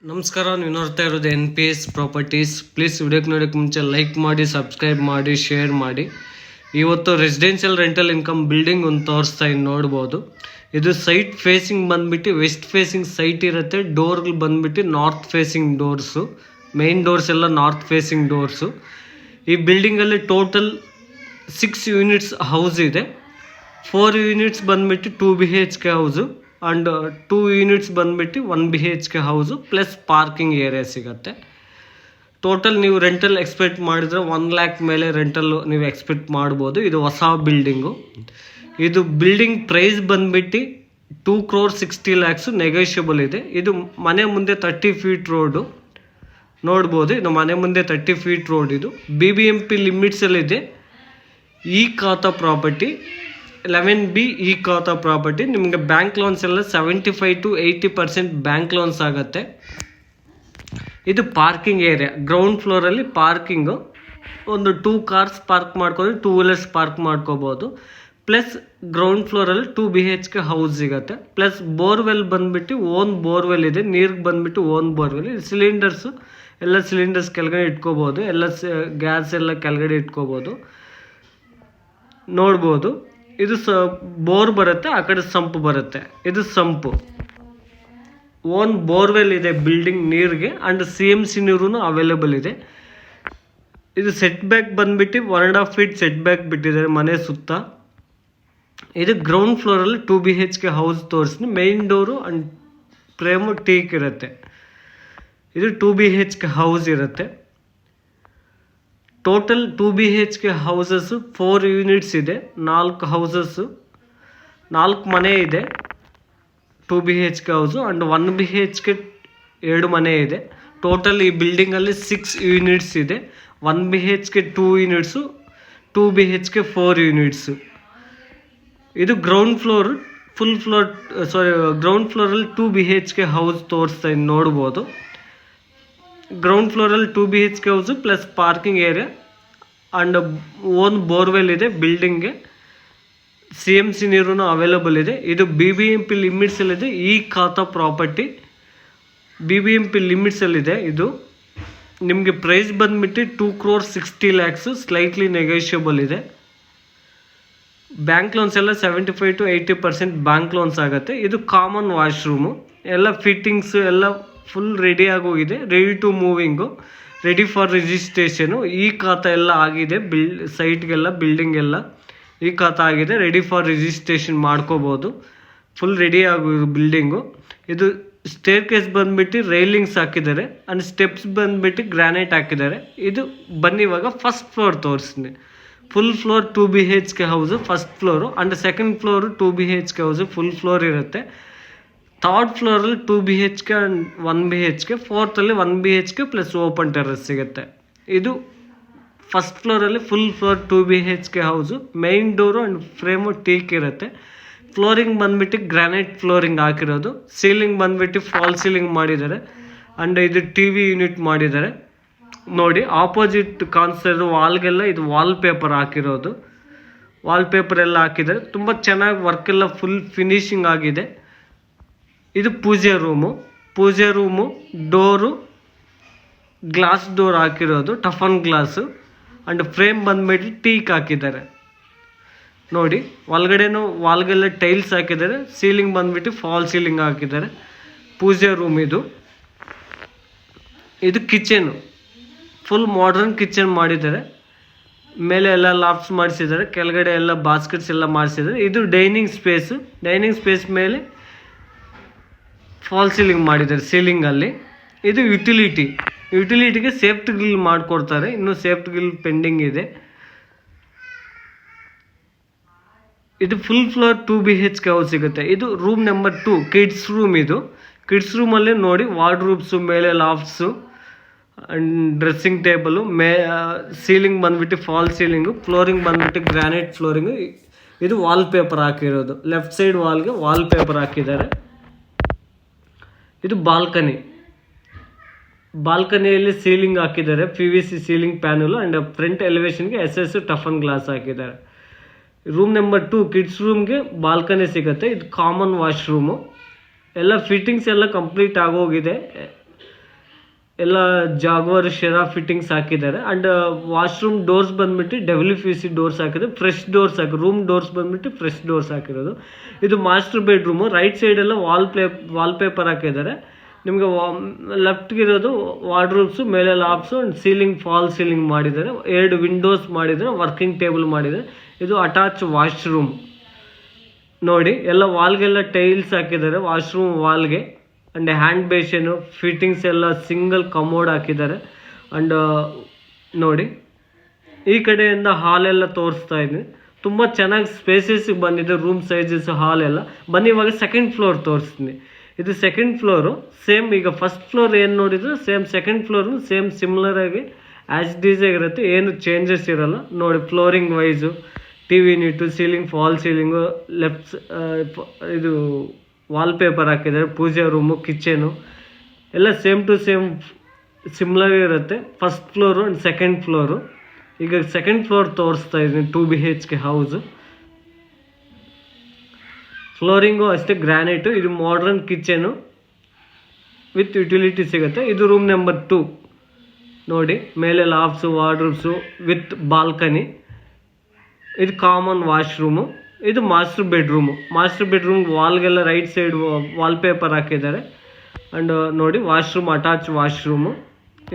ನಮಸ್ಕಾರ, ನೀವು ನೋಡ್ತಾ ಇರೋದು NPS ಪ್ರಾಪರ್ಟೀಸ್. ಪ್ಲೀಸ್ ವಿಡಿಯೋಕ್ಕೆ ನೋಡೋಕ್ಕೆ ಮುಂಚೆ ಲೈಕ್ ಮಾಡಿ, ಸಬ್ಸ್ಕ್ರೈಬ್ ಮಾಡಿ, ಶೇರ್ ಮಾಡಿ. ಇವತ್ತು ರೆಸಿಡೆನ್ಷಿಯಲ್ ರೆಂಟಲ್ ಇನ್ಕಮ್ ಬಿಲ್ಡಿಂಗ್ ಒಂದು ತೋರಿಸ್ತಾ ನೋಡ್ಬೋದು. ಇದು ಸೈಟ್ ಫೇಸಿಂಗ್ ಬಂದ್ಬಿಟ್ಟು ವೆಸ್ಟ್ ಫೇಸಿಂಗ್ ಸೈಟ್ ಇರುತ್ತೆ. ಡೋರ್ಗಳು ಬಂದ್ಬಿಟ್ಟು north facing doors, main doors ಎಲ್ಲ ನಾರ್ತ್ ಫೇಸಿಂಗ್ ಡೋರ್ಸು. ಈ ಬಿಲ್ಡಿಂಗಲ್ಲಿ ಟೋಟಲ್ 6 ಯೂನಿಟ್ಸ್ ಹೌಸ್ ಇದೆ. 4 ಯೂನಿಟ್ಸ್ ಬಂದ್ಬಿಟ್ಟು 2 BHK ಹೌಸು ಆ್ಯಂಡ್ 2 ಯೂನಿಟ್ಸ್ ಬಂದ್ಬಿಟ್ಟು 1 BHK house plus parking area ಸಿಗುತ್ತೆ. ಟೋಟಲ್ ನೀವು ರೆಂಟಲ್ ಎಕ್ಸ್ಪೆಕ್ಟ್ ಮಾಡಿದರೆ 1 lakh ಮೇಲೆ ರೆಂಟಲ್ಲು ನೀವು ಎಕ್ಸ್ಪೆಕ್ಟ್ ಮಾಡ್ಬೋದು. ಇದು ಹೊಸ ಬಿಲ್ಡಿಂಗು. ಇದು ಬಿಲ್ಡಿಂಗ್ ಪ್ರೈಸ್ ಬಂದ್ಬಿಟ್ಟು 2,60 lakhs ನೆಗೋಷಿಯಬಲ್ ಇದೆ. ಇದು ಮನೆ ಮುಂದೆ 30 feet ರೋಡು ನೋಡ್ಬೋದು. ಇದು ಮನೆ ಮುಂದೆ 30 feet ರೋಡ್. ಇದು BBMP ಲಿಮಿಟ್ಸಲ್ಲಿದೆ. ಈ ಖಾತಾ ಪ್ರಾಪರ್ಟಿ 11B ಈ ಖಾತಾ ಪ್ರಾಪರ್ಟಿ. ನಿಮಗೆ ಬ್ಯಾಂಕ್ ಲೋನ್ಸ್ ಎಲ್ಲ 75 to 80% ಬ್ಯಾಂಕ್ ಲೋನ್ಸ್ ಆಗುತ್ತೆ. ಇದು ಪಾರ್ಕಿಂಗ್ ಏರಿಯಾ, ಗ್ರೌಂಡ್ ಫ್ಲೋರಲ್ಲಿ ಪಾರ್ಕಿಂಗು. ಒಂದು 2 cars ಪಾರ್ಕ್ ಮಾಡ್ಕೊಂಡು 2 wheelers ಪಾರ್ಕ್ ಮಾಡ್ಕೋಬೋದು. ಪ್ಲಸ್ ಗ್ರೌಂಡ್ ಫ್ಲೋರಲ್ಲಿ 2 BHK ಹೌಸ್ ಸಿಗುತ್ತೆ. ಪ್ಲಸ್ ಬೋರ್ವೆಲ್ ಬಂದುಬಿಟ್ಟು ಓನ್ ಬೋರ್ವೆಲ್ ಇದೆ. ನೀರಿಗೆ ಬಂದುಬಿಟ್ಟು ಓನ್ ಬೋರ್ವೆಲ್. ಸಿಲಿಂಡರ್ಸು ಎಲ್ಲ ಸಿಲಿಂಡರ್ಸ್ ಕೆಳಗಡೆ ಇಟ್ಕೋಬೋದು. ಎಲ್ಲ ಗ್ಯಾಸ್ ಎಲ್ಲ ಕೆಳಗಡೆ ಇಟ್ಕೋಬೋದು ನೋಡ್ಬೋದು. ಇದು ಬೋರ್ ಬರುತ್ತೆ, ಆ ಕಡೆ ಸಂಪು ಬರುತ್ತೆ. ಇದು ಸಂಪು, ಓನ್ ಬೋರ್ವೆಲ್ ಇದೆ ಬಿಲ್ಡಿಂಗ್ ನೀರಿಗೆ. ಆ್ಯಂಡ್ CMC ನೀರು ಅವೈಲೇಬಲ್ ಇದೆ. ಇದು ಸೆಟ್ ಬ್ಯಾಕ್ ಬಂದುಬಿಟ್ಟು 1.5 feet ಸೆಟ್ ಬ್ಯಾಕ್ ಬಿಟ್ಟಿದ್ದಾರೆ ಮನೆ ಸುತ್ತ. ಇದು ಗ್ರೌಂಡ್ ಫ್ಲೋರಲ್ಲಿ 2 BHK ಹೌಸ್ ತೋರಿಸ್ತೀನಿ. Main door and frame teak ಇರುತ್ತೆ. ಇದು 2 BHK ಹೌಸ್ ಇರುತ್ತೆ. ಟೋಟಲ್ 2 BHK ಹೌಸಸ್ಸು 4 ಯೂನಿಟ್ಸ್ ಇದೆ. 4 ಹೌಸಸ್ಸು, 4 ಮನೆ ಇದೆ 2 BHK ಹೌಸು. ಆ್ಯಂಡ್ 1 BHK 2 ಮನೆ ಇದೆ. ಟೋಟಲ್ ಈ ಬಿಲ್ಡಿಂಗಲ್ಲಿ 6 ಯೂನಿಟ್ಸ್ ಇದೆ. 1 BHK 2 ಯೂನಿಟ್ಸು, 2 BHK 4 ಯೂನಿಟ್ಸು. ಇದು ಗ್ರೌಂಡ್ ಫ್ಲೋರ್, ಗ್ರೌಂಡ್ ಫ್ಲೋರಲ್ಲಿ 2 BHK ಹೌಸ್ ತೋರಿಸ್ತಾ ನೋಡ್ಬೋದು. ಗ್ರೌಂಡ್ ಫ್ಲೋರಲ್ಲಿ 2 BHK house plus parking area and own borewell ಇದೆ ಬಿಲ್ಡಿಂಗ್ಗೆ. CMC ನೀರು ಅವೈಲೇಬಲ್ ಇದೆ. ಇದು BBMP ಲಿಮಿಟ್ಸಲ್ಲಿದೆ. ಈ ಖಾತಾ ಪ್ರಾಪರ್ಟಿ BBMP ಲಿಮಿಟ್ಸಲ್ಲಿದೆ. ಇದು ನಿಮಗೆ ಪ್ರೈಸ್ ಬಂದುಬಿಟ್ಟು 2,60 lakhs, ಸ್ಲೈಟ್ಲಿ ನೆಗೋಷಿಯಬಲ್ ಇದೆ. ಬ್ಯಾಂಕ್ ಲೋನ್ಸ್ ಎಲ್ಲ 75 to 80% ಬ್ಯಾಂಕ್ ಲೋನ್ಸ್ ಆಗುತ್ತೆ. ಇದು ಕಾಮನ್ ವಾಶ್ರೂಮು, ಎಲ್ಲ ಫಿಟ್ಟಿಂಗ್ಸು ಎಲ್ಲ ಫುಲ್ ರೆಡಿ ಆಗೋಗಿದೆ. Ready to moving, ready for registration. ಈ ಖಾತಾ ಎಲ್ಲ ಆಗಿದೆ. ಸೈಟ್ಗೆಲ್ಲ ಬಿಲ್ಡಿಂಗ್ ಎಲ್ಲ ಈ ಖಾತಾ ಆಗಿದೆ. ರೆಡಿ ಫಾರ್ ರಿಜಿಸ್ಟ್ರೇಷನ್ ಮಾಡ್ಕೋಬೋದು. ಫುಲ್ ರೆಡಿ ಆಗೋದು ಬಿಲ್ಡಿಂಗು. ಇದು ಸ್ಟೇರ್ ಕೇಸ್ ಬಂದುಬಿಟ್ಟು ರೈಲಿಂಗ್ಸ್ ಹಾಕಿದ್ದಾರೆ ಆ್ಯಂಡ್ ಸ್ಟೆಪ್ಸ್ ಬಂದುಬಿಟ್ಟು ಗ್ರಾನೈಟ್ ಹಾಕಿದ್ದಾರೆ. ಇದು ಬನ್ನಿ ಇವಾಗ ಫಸ್ಟ್ ಫ್ಲೋರ್ ತೋರಿಸ್ತೀನಿ. Full floor 2 BHK house first floor. And second floor 2 BHK ಹೌಸು ಫುಲ್ ಫ್ಲೋರ್ ಇರುತ್ತೆ. ಥರ್ಡ್ ಫ್ಲೋರಲ್ಲಿ 2 BHK ಆ್ಯಂಡ್ 1 BHK. ಫೋರ್ತಲ್ಲಿ 1 BHK ಪ್ಲಸ್ ಓಪನ್ ಟೆರೆಸ್ ಸಿಗುತ್ತೆ. ಇದು ಫಸ್ಟ್ ಫ್ಲೋರಲ್ಲಿ full floor 2 BHK house. Main door and frame teak ಇರುತ್ತೆ. Flooring ಬಂದುಬಿಟ್ಟು granite flooring ಹಾಕಿರೋದು. ಸೀಲಿಂಗ್ ಬಂದುಬಿಟ್ಟು ಫಾಲ್ ಸೀಲಿಂಗ್ ಮಾಡಿದ್ದಾರೆ. ಆ್ಯಂಡ್ ಇದು TV ಯೂನಿಟ್ ಮಾಡಿದ್ದಾರೆ ನೋಡಿ. ಆಪೋಸಿಟ್ ಕಾಣಿಸ್ತಾ ಇರೋ ವಾಲ್ಗೆಲ್ಲ ಇದು ವಾಲ್ ಪೇಪರ್ ಹಾಕಿರೋದು. ವಾಲ್ ಪೇಪರ್ ಎಲ್ಲ ಹಾಕಿದ್ದಾರೆ. ತುಂಬ ಚೆನ್ನಾಗಿ ವರ್ಕ್ ಎಲ್ಲ ಫುಲ್ ಫಿನಿಶಿಂಗ್ ಆಗಿದೆ. ಇದು ಪೂಜೆ ರೂಮು. ಡೋರು ಗ್ಲಾಸ್ ಡೋರ್ ಹಾಕಿರೋದು, ಟಫನ್ ಗ್ಲಾಸು. ಆ್ಯಂಡ್ ಫ್ರೇಮ್ ಬಂದುಬಿಟ್ಟು ಟೀಕ್ ಹಾಕಿದ್ದಾರೆ ನೋಡಿ. ಒಳಗಡೆನೂ ವಾಲ್ಗೆಲ್ಲ ಟೈಲ್ಸ್ ಹಾಕಿದ್ದಾರೆ. ಸೀಲಿಂಗ್ ಬಂದುಬಿಟ್ಟು ಫಾಲ್ ಸೀಲಿಂಗ್ ಹಾಕಿದ್ದಾರೆ. ಪೂಜೆ ರೂಮ್ ಇದು. ಇದು ಕಿಚನು, ಫುಲ್ ಮಾಡರ್ನ್ ಕಿಚನ್ ಮಾಡಿದ್ದಾರೆ. ಮೇಲೆ ಎಲ್ಲ ಲಾಫ್ಟ್ಸ್ ಮಾಡಿಸಿದ್ದಾರೆ, ಕೆಳಗಡೆ ಎಲ್ಲ ಬಾಸ್ಕೆಟ್ಸ್ ಎಲ್ಲ ಮಾಡಿಸಿದ್ದಾರೆ. ಇದು ಡೈನಿಂಗ್ ಸ್ಪೇಸ್ ಮೇಲೆ ಫಾಲ್ ಸೀಲಿಂಗ್ ಮಾಡಿದ್ದಾರೆ ಸೀಲಿಂಗಲ್ಲಿ. ಇದು ಯುಟಿಲಿಟಿಗೆ ಸೇಫ್ಟಿ ಗ್ರಿಲ್ ಮಾಡಿಕೊಡ್ತಾರೆ. ಇನ್ನೂ ಸೇಫ್ಟಿ ಗ್ರಿಲ್ ಪೆಂಡಿಂಗ್ ಇದೆ. ಇದು ಫುಲ್ ಫ್ಲೋರ್ 2 BHK ಹೌಸ್ ಸಿಗುತ್ತೆ. ಇದು ರೂಮ್ ನಂಬರ್ 2 ಕಿಡ್ಸ್ ರೂಮ್. ಇದು ಕಿಡ್ಸ್ ರೂಮಲ್ಲಿ ನೋಡಿ ವಾರ್ಡ್ರೂಬ್ಸು, ಮೇಲೆ lofts and dressing table. Ceiling ಬಂದುಬಿಟ್ಟು ಫಾಲ್ ಸೀಲಿಂಗು. ಫ್ಲೋರಿಂಗ್ ಬಂದುಬಿಟ್ಟು ಗ್ರಾನೈಟ್ ಫ್ಲೋರಿಂಗು. ಇದು ವಾಲ್ ಪೇಪರ್ ಹಾಕಿರೋದು. ಲೆಫ್ಟ್ ಸೈಡ್ ವಾಲ್ಗೆ ವಾಲ್ ಪೇಪರ್ ಹಾಕಿದ್ದಾರೆ. ಇದು ಬಾಲ್ಕನಿಯಲ್ಲಿ ಸೀಲಿಂಗ್ ಹಾಕಿದ್ದಾರೆ. PVC ceiling panel and front ಎಲಿವೇಶನ್ಗೆ SS ಟಫನ್ ಗ್ಲಾಸ್ ಹಾಕಿದ್ದಾರೆ. ರೂಮ್ ನಂಬರ್ 2 ಕಿಡ್ಸ್ ರೂಮ್ಗೆ ಬಾಲ್ಕನಿ ಸಿಗುತ್ತೆ. ಇದು ಕಾಮನ್ ವಾಶ್ರೂಮು. ಎಲ್ಲ ಫಿಟ್ಟಿಂಗ್ಸ್ ಎಲ್ಲ ಕಂಪ್ಲೀಟ್ ಆಗೋಗಿದೆ. ಎಲ್ಲ ಜಾಗ್ವಾರ್ ಶೆರಾ ಫಿಟ್ಟಿಂಗ್ಸ್ ಹಾಕಿದ್ದಾರೆ. ಆ್ಯಂಡ್ ವಾಶ್ರೂಮ್ ಡೋರ್ಸ್ ಬಂದ್ಬಿಟ್ಟು WPC ಡೋರ್ಸ್ ಹಾಕಿದ್ದಾರೆ. ಫ್ರೆಶ್ ಡೋರ್ಸ್ ರೂಮ್ ಡೋರ್ಸ್ ಬಂದ್ಬಿಟ್ಟು ಫ್ರೆಶ್ ಡೋರ್ಸ್ ಹಾಕಿರೋದು. ಇದು ಮಾಸ್ಟರ್ ಬೆಡ್ರೂಮು. ರೈಟ್ ಸೈಡೆಲ್ಲ ವಾಲ್ಪೇಪರ್ ಹಾಕಿದ್ದಾರೆ. ನಿಮಗೆ ಲೆಫ್ಟ್ಗಿರೋದು ವಾರ್ಡ್ರೋಬ್ಸು, ಮೇಲೆ ಲಾಬ್ಸು ಆ್ಯಂಡ್ ಸೀಲಿಂಗ್ ಫಾಲ್ ಸೀಲಿಂಗ್ ಮಾಡಿದ್ದಾರೆ. 2 ವಿಂಡೋಸ್ ಮಾಡಿದ್ದಾರೆ, ವರ್ಕಿಂಗ್ ಟೇಬಲ್ ಮಾಡಿದ್ದಾರೆ. ಇದು ಅಟ್ಯಾಚ್ ವಾಶ್ರೂಮ್ ನೋಡಿ. ಎಲ್ಲ ವಾಲ್ಗೆಲ್ಲ ಟೈಲ್ಸ್ ಹಾಕಿದ್ದಾರೆ ವಾಶ್ರೂಮ್ ವಾಲ್ಗೆ. ಆ್ಯಂಡ್ ಹ್ಯಾಂಡ್ ಬೇಷನು ಫಿಟ್ಟಿಂಗ್ಸ್ ಎಲ್ಲ ಸಿಂಗಲ್ ಕಮೋಡ್ ಹಾಕಿದ್ದಾರೆ. ಆ್ಯಂಡ್ ನೋಡಿ ಈ ಕಡೆಯಿಂದ ಹಾಲೆಲ್ಲ ತೋರಿಸ್ತಾ ಇದ್ದೀನಿ. ತುಂಬ ಚೆನ್ನಾಗಿ ಸ್ಪೇಸಸ್ಸಿಗೆ ಬಂದಿದೆ ರೂಮ್ ಸೈಜಸ್ ಹಾಲೆಲ್ಲ. ಬನ್ನಿ ಇವಾಗ ಸೆಕೆಂಡ್ ಫ್ಲೋರ್ ತೋರಿಸ್ತೀನಿ. ಇದು ಸೆಕೆಂಡ್ ಫ್ಲೋರು. ಸೇಮ್ ಈಗ ಫಸ್ಟ್ ಫ್ಲೋರ್ ಏನು ನೋಡಿದ್ರು same second floor same similar ಆಗಿ ಆ್ಯಸ್ ಡೀಸ್ ಆಗಿರುತ್ತೆ, ಏನು ಚೇಂಜಸ್ ಇರೋಲ್ಲ ನೋಡಿ. Flooring wise, TV unit, ceiling fall ceiling, left ಇದು ವಾಲ್ಪೇಪರ್ ಹಾಕಿದ್ದಾರೆ. ಪೂಜೆ ರೂಮು, ಕಿಚನು ಎಲ್ಲ ಸೇಮ್ ಟು ಸೇಮ್ ಸಿಮಿಲರ್ ಇರುತ್ತೆ. First floor and second floor. ಈಗ ಸೆಕೆಂಡ್ ಫ್ಲೋರ್ ತೋರಿಸ್ತಾ ಇದ್ದೀನಿ. 2 BHK ಹೌಸು. ಫ್ಲೋರಿಂಗು ಅಷ್ಟೇ ಗ್ರಾನೈಟು. ಇದು ಮಾಡ್ರನ್ ಕಿಚನು ವಿತ್ ಯುಟಿಲಿಟಿ ಸಿಗುತ್ತೆ. ಇದು ರೂಮ್ ನಂಬರ್ 2 ನೋಡಿ. ಮೇಲೆ ಲಾಬ್ಸು, ವಾರ್ಡ್ರೋಬ್ಸು ವಿತ್ ಬಾಲ್ಕನಿ. ಇದು ಕಾಮನ್ ವಾಶ್ರೂಮು. ಇದು ಮಾಸ್ಟರ್ ಬೆಡ್ರೂಮು. ಮಾಸ್ಟರ್ ಬೆಡ್ರೂಮ್ ವಾಲ್ಗೆಲ್ಲ ರೈಟ್ ಸೈಡ್ ವಾಲ್ಪೇಪರ್ ಹಾಕಿದ್ದಾರೆ. ಆ್ಯಂಡ್ ನೋಡಿ ವಾಶ್ರೂಮ್ ಅಟ್ಯಾಚ್ ವಾಶ್ರೂಮು.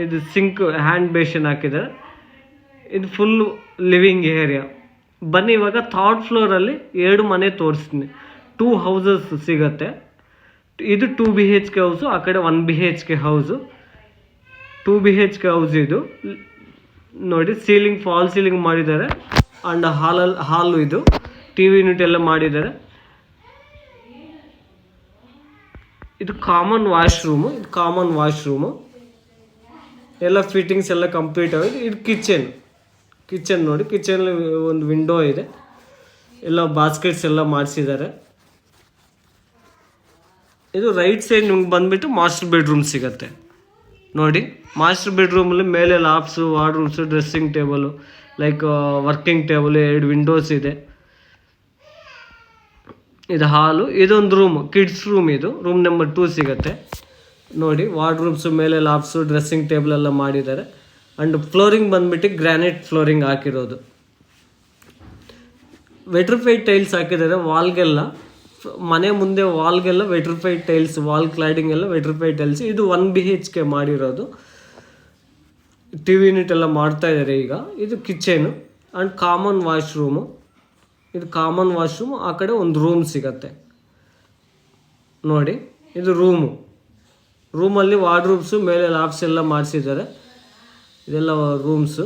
ಇದು ಸಿಂಕ್ ಹ್ಯಾಂಡ್ ಬೇಷನ್ ಹಾಕಿದ್ದಾರೆ. ಇದು ಫುಲ್ ಲಿವಿಂಗ್ ಏರಿಯಾ. ಬನ್ನಿ ಇವಾಗ ಥರ್ಡ್ ಫ್ಲೋರಲ್ಲಿ 2 ಮನೆ ತೋರಿಸ್ತೀನಿ. 2 ಹೌಸಸ್ ಸಿಗತ್ತೆ. ಇದು 2 BHK ಹೌಸು, ಆ ಕಡೆ 1 BHK ಹೌಸು. 2 BHK ಹೌಸ್ ಇದು ನೋಡಿ. ಸೀಲಿಂಗ್ ಫಾಲ್ ಸೀಲಿಂಗ್ ಮಾಡಿದ್ದಾರೆ. ಆ್ಯಂಡ್ ಹಾಲು ಇದು TV ಯೂನಿಟ್ ಎಲ್ಲ ಮಾಡಿದ್ದಾರೆ. ಇದು ಕಾಮನ್ ವಾಶ್ರೂಮು. ಎಲ್ಲ ಫಿಟ್ಟಿಂಗ್ಸ್ ಎಲ್ಲ ಕಂಪ್ಲೀಟ್ ಆಗಿದೆ. ಇದು ಕಿಚನ್ ನೋಡಿ. ಕಿಚನಲ್ಲಿ ಒಂದು ವಿಂಡೋ ಇದೆ. ಎಲ್ಲ ಬಾಸ್ಕೆಟ್ಸ್ ಎಲ್ಲ ಮಾಡಿಸಿದ್ದಾರೆ. ಇದು ರೈಟ್ ಸೈಡ್ ನಿಮ್ಗೆ ಬಂದುಬಿಟ್ಟು ಮಾಸ್ಟರ್ ಬೆಡ್ರೂಮ್ ಸಿಗುತ್ತೆ ನೋಡಿ. ಮಾಸ್ಟರ್ ಬೆಡ್ರೂಮಲ್ಲಿ ಮೇಲೆ lofts, wardrobes, dressing table, like working table, 2 windows ಇದೆ. ಇದು ಹಾಲು. ಇದೊಂದು ರೂಮು, ಕಿಡ್ಸ್ ರೂಮ್. ಇದು ರೂಮ್ ನಂಬರ್ 2 ಸಿಗುತ್ತೆ ನೋಡಿ. ವಾರ್ಡ್ರೂಮ್ಸು, ಮೇಲೆ ಲಾಬ್ಸು, ಡ್ರೆಸ್ಸಿಂಗ್ ಟೇಬಲ್ ಎಲ್ಲ ಮಾಡಿದ್ದಾರೆ. ಆ್ಯಂಡ್ ಫ್ಲೋರಿಂಗ್ ಬಂದುಬಿಟ್ಟು ಗ್ರಾನೈಟ್ ಫ್ಲೋರಿಂಗ್ ಹಾಕಿರೋದು. ವೆಟ್ರಿಫೈಡ್ ಟೈಲ್ಸ್ ಹಾಕಿದ್ದಾರೆ ವಾಲ್ಗೆಲ್ಲ. ಮನೆ ಮುಂದೆ ವಾಲ್ಗೆಲ್ಲ ವೆಟ್ರಿಫೈಡ್ ಟೈಲ್ಸ್, ವಾಲ್ ಕ್ಲಾಡಿಂಗ್ ಎಲ್ಲ ವೆಟ್ರಿಫೈಡ್ ಟೈಲ್ಸ್. ಇದು 1 BHK ಮಾಡಿರೋದು. TV ಯೂನಿಟ್ ಎಲ್ಲ ಮಾಡ್ತಾ ಇದ್ದಾರೆ ಈಗ. ಇದು ಕಿಚನು ಆ್ಯಂಡ್ ಕಾಮನ್ ವಾಶ್ರೂಮು. ಇದು ಕಾಮನ್ ವಾಶ್ರೂಮು. ಆ ಕಡೆ ಒಂದು ರೂಮ್ ಸಿಗತ್ತೆ ನೋಡಿ. ಇದು ರೂಮಲ್ಲಿ ವಾರ್ಡ್ರೂಬ್ಸು, ಮೇಲೆ ಲಾಬ್ಸ್ ಎಲ್ಲ ಮಾಡಿಸಿದ್ದಾರೆ. ಇದೆಲ್ಲ ರೂಮ್ಸು.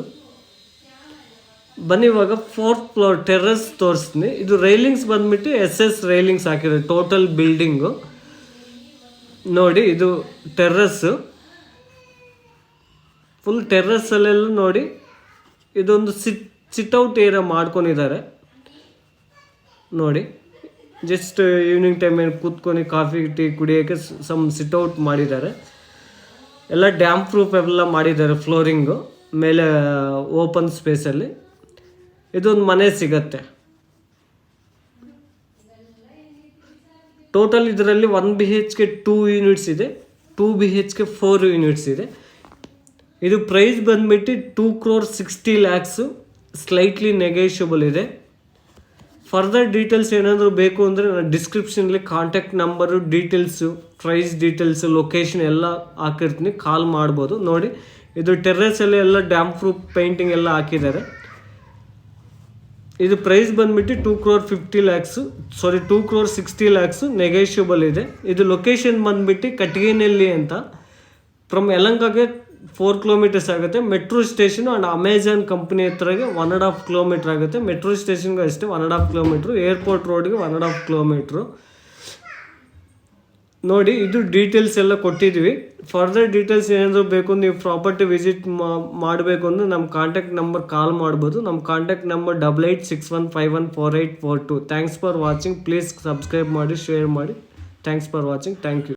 ಬನ್ನಿ ಇವಾಗ 4th ಫ್ಲೋರ್ ಟೆರ್ರಸ್ ತೋರಿಸ್ತೀನಿ. ಇದು ರೈಲಿಂಗ್ಸ್ ಬಂದುಬಿಟ್ಟು SS ರೈಲಿಂಗ್ಸ್ ಹಾಕಿರೋದು ಟೋಟಲ್ ಬಿಲ್ಡಿಂಗು ನೋಡಿ. ಇದು ಟೆರ್ರಸ್ಸು. ಫುಲ್ ಟೆರ್ರಸ್ಸಲ್ಲೆಲ್ಲ ನೋಡಿ. ಇದೊಂದು ಸಿಟ್ಔಟ್ ಏರಿಯಾ ಮಾಡ್ಕೊಂಡಿದ್ದಾರೆ ನೋಡಿ. ಜಸ್ಟ್ ಈವ್ನಿಂಗ್ ಟೈಮಲ್ಲಿ ಕೂತ್ಕೊಂಡು ಕಾಫಿ ಟೀ ಕುಡಿಯೋಕ್ಕೆ ಸಿಟ್ಔಟ್ ಮಾಡಿದ್ದಾರೆ. ಎಲ್ಲ ಡ್ಯಾಮ್ ಪ್ರೂಫ್ ಎಲ್ಲ ಮಾಡಿದ್ದಾರೆ. ಫ್ಲೋರಿಂಗು ಮೇಲೆ ಓಪನ್ ಸ್ಪೇಸಲ್ಲಿ. ಇದೊಂದು ಮನೆ ಸಿಗತ್ತೆ. ಟೋಟಲ್ ಇದರಲ್ಲಿ 1 BHK 2 ಯೂನಿಟ್ಸ್ ಇದೆ, 2 BHK 4 ಯೂನಿಟ್ಸ್ ಇದೆ. ಇದು ಪ್ರೈಸ್ ಬಂದುಬಿಟ್ಟು 2,60,00,000 ಸ್ಲೈಟ್ಲಿ ನೆಗೋಷಿಯಬಲ್ ಇದೆ. ಫರ್ದರ್ ಡೀಟೇಲ್ಸ್ ಏನಾದರೂ ಬೇಕು ಅಂದರೆ ನಾನು ಡಿಸ್ಕ್ರಿಪ್ಷನಲ್ಲಿ contact number, details, price details, location ಎಲ್ಲ ಹಾಕಿರ್ತೀನಿ, ಕಾಲ್ ಮಾಡ್ಬೋದು ನೋಡಿ. ಇದು ಟೆರ್ರಸಲ್ಲಿ ಎಲ್ಲ ಡ್ಯಾಮ್ ಪ್ರೂಫ್ ಪೇಂಟಿಂಗ್ ಎಲ್ಲ ಹಾಕಿದ್ದಾರೆ. ಇದು ಪ್ರೈಸ್ ಬಂದುಬಿಟ್ಟು 2,60,00,000 ನೆಗೋಷಿಯಬಲ್ ಇದೆ. ಇದು ಲೊಕೇಶನ್ ಬಂದುಬಿಟ್ಟು ಕಟ್ಗೆನಹಳ್ಳಿ ಅಂತ. ಫ್ರಮ್ ಯಲಹಂಕಗೆ 4 ಕಿಲೋಮೀಟರ್ಸ್ ಆಗುತ್ತೆ. Metro station and Amazon company ಹತ್ರಗೆ 1.5 ಕಿಲೋಮೀಟ್ರ್ ಆಗುತ್ತೆ. ಮೆಟ್ರೋ ಸ್ಟೇಷನ್ಗೆ ಅಷ್ಟೇ 1.5 ಕಿಲೋಮೀಟ್ರು, ಏರ್ಪೋರ್ಟ್ ರೋಡ್ಗೆ 1.5 ಕಿಲೋಮೀಟ್ರು ನೋಡಿ. ಇದು ಡೀಟೇಲ್ಸ್ ಎಲ್ಲ ಕೊಟ್ಟಿದ್ವಿ. ಫರ್ದರ್ ಡೀಟೇಲ್ಸ್ ಏನಾದರೂ ಬೇಕು, ನೀವು ಪ್ರಾಪರ್ಟಿ ವಿಸಿಟ್ ಮಾಡಬೇಕು ಅಂದರೆ ನಮ್ಮ ಕಾಂಟ್ಯಾಕ್ಟ್ ನಂಬರ್ ಕಾಲ್ ಮಾಡ್ಬೋದು. ನಮ್ಮ contact number 8861514842. Thanks for watching. Please subscribe ಮಾಡಿ, ಶೇರ್ ಮಾಡಿ. Thanks for watching. Thank you.